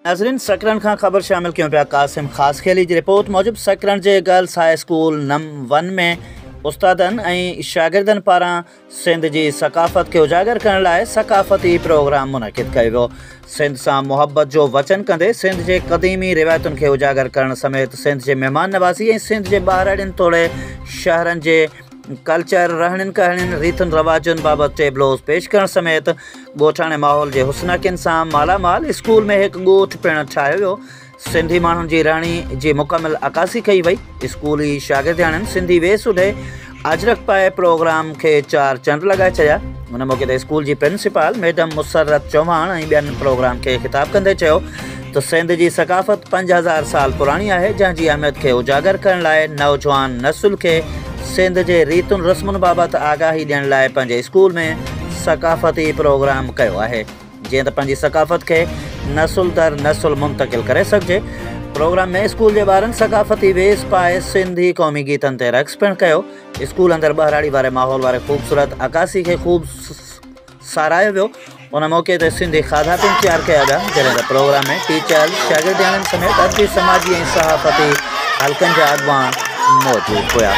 नाज़रीन सकरन खां ख़बर शामिल क्यों पिया कासिम ख़ास खेली जी रिपोर्ट मूजिब सकरन जे गर्ल्स हाई स्कूल नंबर 1 में उस्तादन ऐं शागिर्दनि पारां सिंध जी सकाफ़त खे उजागर करण लाइ सकाफ़ती प्रोग्राम मुनक़िद कयो वियो। सिंध सां मुहबत जो वचन कंदे सिंध जे क़दीमी रिवायतुनि खे उजागर करण समेत सिंध जे महिमान नवाज़ी ऐं सिंध जे ॿाहिरनि तोड़े शहरनि जे कल्चर रहणियुनि कहणियुनि रीतियुनि रवाजुनि बाबति टेबलोस पेश करण समेत ॻोठाणे माहौल जे हुस्नकिन सां मालामाल स्कूल में हिकु ॻोठ पिणु ठाहियो वियो। सिंधी माण्हुनि जी रहणी जी मुकमिल अकासी कई वई। स्कूली शागिर्दियाणनि सिंधी वेस उॾे अजरक पाए प्रोग्राम खे 4 चंड लॻाए छॾिया। हुन मौक़े ते स्कूल जी प्रिंसिपल मैडम मुसरत चौहान ऐं ॿियनि प्रोग्राम खे ख़िताब कंदे चयो त सिंध जी सकाफ़त 5000 साल पुराणी आहे, जंहिंजी अहमियत खे उजागर करण लाइ नौजवान नसुल खे सिंध जे रीतुनि रस्मुनि बाबति आगाही ॾियण लाइ पंहिंजे स्कूल में सकाफ़ती प्रोग्राम कयो आहे, जीअं त पंहिंजी सकाफ़त खे नसुल दर नसुल मुंतक़िल करे सघिजे। प्रोग्राम में स्कूल जे ॿारनि सकाफ़ती वेस पाए सिंधी क़ौमी गीतनि ते रक़्स पिणु कयो। स्कूल अंदरि बहिराड़ी वारे माहौल वारे ख़ूबसूरत अकासी खे ख़ूब सारायो वियो। उन मौक़े ते सिंधी खाधा पिणु तयारु कया विया, जॾहिं त प्रोग्राम में टीचर शागिर्दियाणनि समेत अदबी समाजी ऐं सहाफ़ती हल्कनि जा अॻुवान मौजूदु हुया।